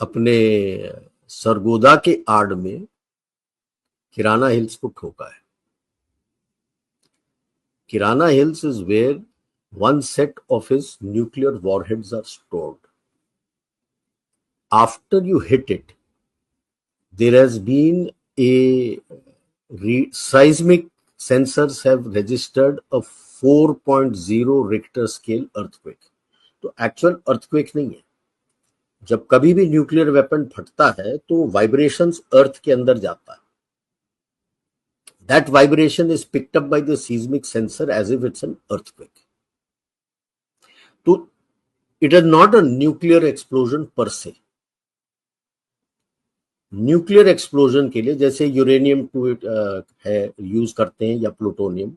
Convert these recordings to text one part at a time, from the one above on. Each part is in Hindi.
अपने सरगोदा के आड़ में किराना हिल्स को ठोका है। Kirana hills is where one set of his nuclear warheads are stored. After you hit it, there has been a seismic sensors have registered a 4.0 Richter scale earthquake. तो एक्चुअल अर्थक्वेक नहीं है। जब कभी भी न्यूक्लियर वेपन फटता है तो वाइब्रेशंस अर्थ के अंदर जाता है। That vibration is picked up by the seismic sensor as if it's an earthquake. तो it is not a nuclear explosion per se. Nuclear explosion के लिए जैसे यूरेनियम है यूज करते हैं या प्लूटोनियम,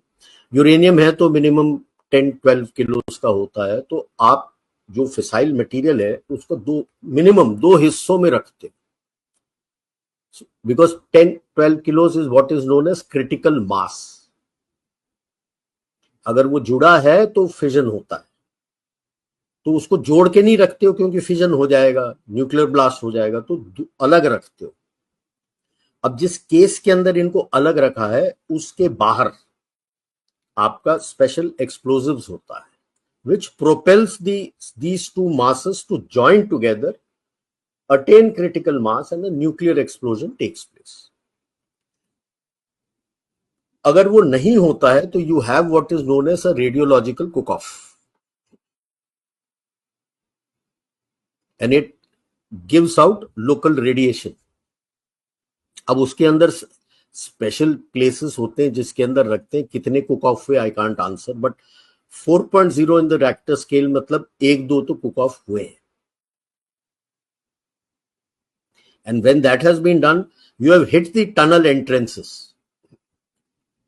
यूरेनियम है तो मिनिमम 10-12 किलो का होता है। तो आप जो फिसाइल मटेरियल है उसको मिनिमम दो हिस्सों में रखते हैं, because 10-12 kilos is what is known as critical mass. अगर वो जुड़ा है तो फिजन होता है, तो उसको जोड़ के नहीं रखते हो क्योंकि फिजन हो जाएगा, न्यूक्लियर ब्लास्ट हो जाएगा, तो अलग रखते हो। अब जिस केस के अंदर इनको अलग रखा है उसके बाहर आपका स्पेशल एक्सप्लोजिव्स होता है which propels these two masses to join together, attain critical mass and a nuclear explosion takes place. अगर वो नहीं होता है तो you have what is known as a radiological cook-off and it gives out local radiation. अब उसके अंदर स्पेशल प्लेसेस होते हैं जिसके अंदर रखते हैं, कितने कुक ऑफ हुए I can't answer, but 4.0 in the reactor scale मतलब 1-2 तो कुक ऑफ हुए हैं। And when that has been done you have hit the tunnel entrances.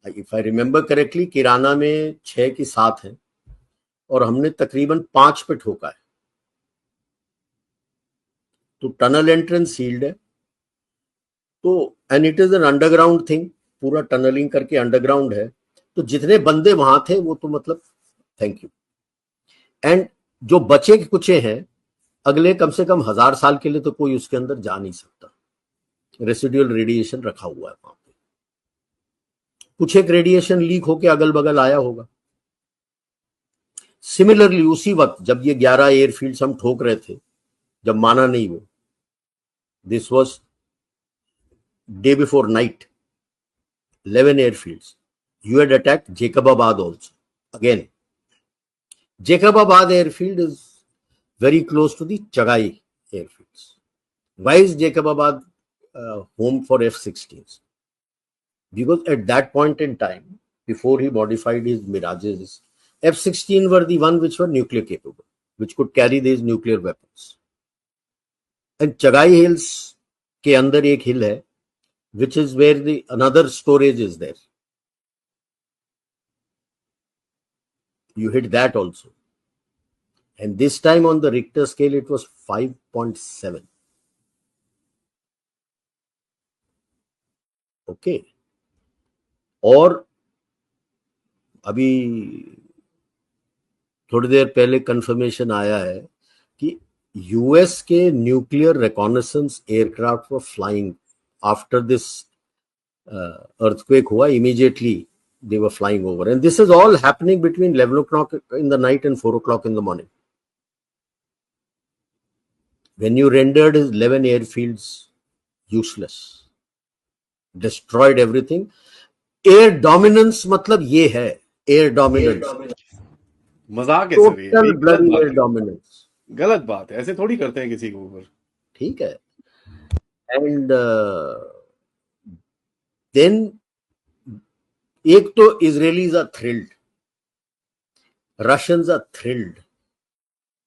If I remember correctly Kirana में 6 की 7 है और हमने तकरीबन 5 पे ठोका है, तो टनल एंट्रेंस सील्ड है। तो and it is an underground thing, पूरा टनलिंग करके अंडरग्राउंड है, तो जितने बंदे वहां थे वो तो मतलब थैंक यू। एंड जो बचे कुचे हैं अगले कम से कम 1000 साल के लिए तो कोई उसके अंदर जा नहीं सकता, रेसिडुअल रेडिएशन रखा हुआ है वहां पे। कुछ एक रेडिएशन लीक होके अगल बगल आया होगा। सिमिलरली उसी वक्त जब ये 11 एयरफील्ड्स हम ठोक रहे थे, जब माना नहीं वो, this was day before night, 11 airfields. You had attacked Jacobabad also. Again, Jacobabad airfield is very close to the Chagai airfields. Why is Jacobabad home for F-16s? Because at that point in time, before he modified his Mirages, F-16 were the one which were nuclear capable, which could carry these nuclear weapons. And Chagai Hills के अंदर एक हिल है which is where the another storage is there. You hit that also. And this time on the Richter scale, it was 5.7. Okay. और अभी थोड़ी देर पहले कंफर्मेशन आया है कि यूएस के nuclear reconnaissance aircraft were flying after this earthquake hua, immediately they were flying over, and this is all happening between 11 o'clock in the night and 4 o'clock in the morning. When you rendered his 11 airfields useless, destroyed everything. Air dominance मतलब ये है, air dominance, मजाक है sir, total bloody air dominance, गलत बात है, ऐसे थोड़ी करते हैं किसी के ऊपर, ठीक है। एंड देन एक तो Israelis are thrilled, Russians are thrilled,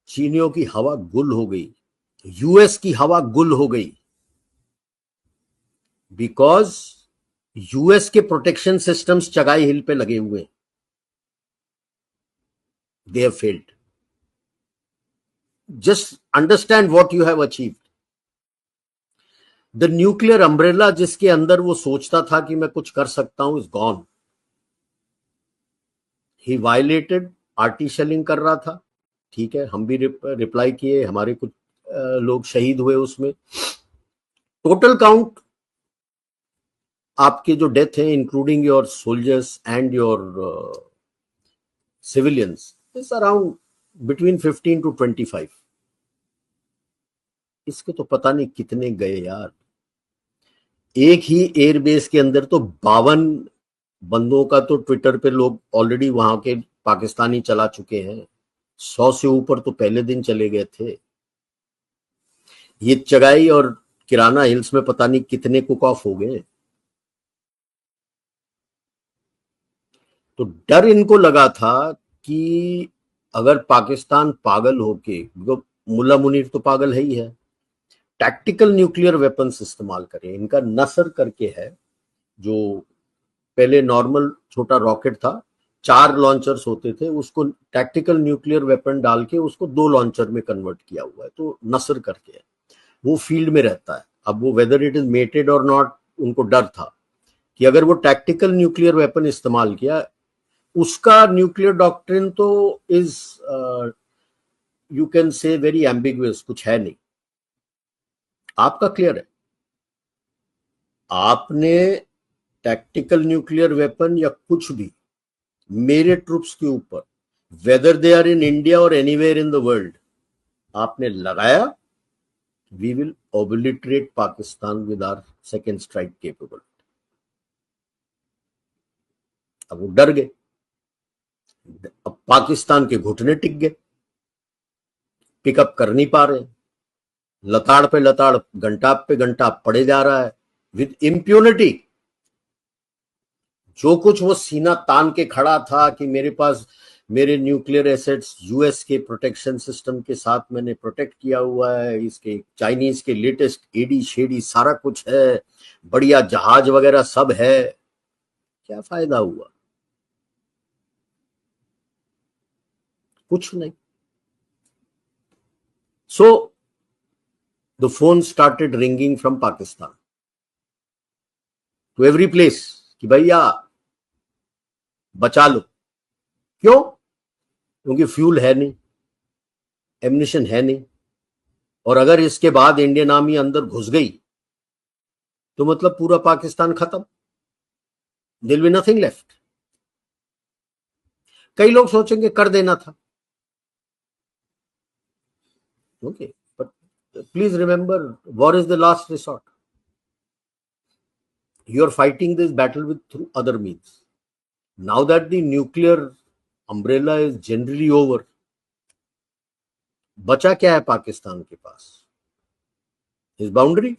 चीनियों की हवा गुल हो गई, यूएस की हवा गुल हो गई, बिकॉज यूएस के प्रोटेक्शन सिस्टम्स चगाई हिल पे लगे हुए, they have failed. Just understand what you have achieved. The nuclear umbrella जिसके अंदर वो सोचता था कि मैं कुछ कर सकता हूं, is gone. He violated, RT shelling कर रहा था, ठीक है, हम भी रिप्लाई किए, हमारे कुछ लोग शहीद हुए उसमें। टोटल काउंट आपके जो डेथ है including your soldiers and your civilians is around between 15 to 25। इसके तो पता नहीं कितने गए यार। एक ही एयरबेस के अंदर तो 52 बंदों का तो ट्विटर पे लोग ऑलरेडी वहां के पाकिस्तानी चला चुके हैं। 100 से ऊपर तो पहले दिन चले गए थे। ये चगाई और किराना हिल्स में पता नहीं कितने कुक ऑफ हो गए। तो डर इनको लगा था कि अगर पाकिस्तान पागल होके, मुल्ला मुनीर तो पागल है ही है, टैक्टिकल न्यूक्लियर वेपन्स इस्तेमाल करें। इनका नसर करके है, जो पहले नॉर्मल छोटा रॉकेट था, 4 लॉन्चर्स होते थे, उसको टैक्टिकल न्यूक्लियर वेपन डाल के उसको 2 लॉन्चर में कन्वर्ट किया हुआ है। तो नसर करके है, वो फील्ड में रहता है। अब वो वेदर इट इज मेटेड और नॉट, उनको डर था कि अगर वो टैक्टिकल न्यूक्लियर वेपन इस्तेमाल किया, उसका न्यूक्लियर डॉक्ट्रिन तो is you can say very ambiguous, कुछ है नहीं। आपका क्लियर है, आपने टैक्टिकल न्यूक्लियर वेपन या कुछ भी मेरे ट्रूप्स के ऊपर, whether they are in India और एनीवेयर इन द वर्ल्ड, आपने लगाया, we will obliterate Pakistan with our second strike capable. अब वो डर गए, अब पाकिस्तान के घुटने टिक गए, पिकअप कर नहीं पा रहे, लताड़ पे लताड़, घंटा पे घंटा पड़े जा रहा है विद इम्प्यूनिटी। जो कुछ वो सीना तान के खड़ा था कि मेरे पास मेरे न्यूक्लियर एसेट्स यूएस के प्रोटेक्शन सिस्टम के साथ मैंने प्रोटेक्ट किया हुआ है, इसके चाइनीज के लेटेस्ट एडी शेडी सारा कुछ है, बढ़िया जहाज वगैरह सब है, क्या फायदा हुआ? कुछ नहीं। So the phone started ringing from Pakistan to every place कि भैया बचा लो। क्यों? क्योंकि फ्यूल है नहीं, एम्यूनिशन है नहीं, और अगर इसके बाद इंडियन आर्मी अंदर घुस गई तो मतलब पूरा पाकिस्तान खत्म, there will be nothing left. कई लोग सोचेंगे कर देना था, okay, but please remember, war is the last resort. You are fighting this battle with through other means. Now that the nuclear umbrella is generally over, बचा क्या है पाकिस्तान के पास? His boundary.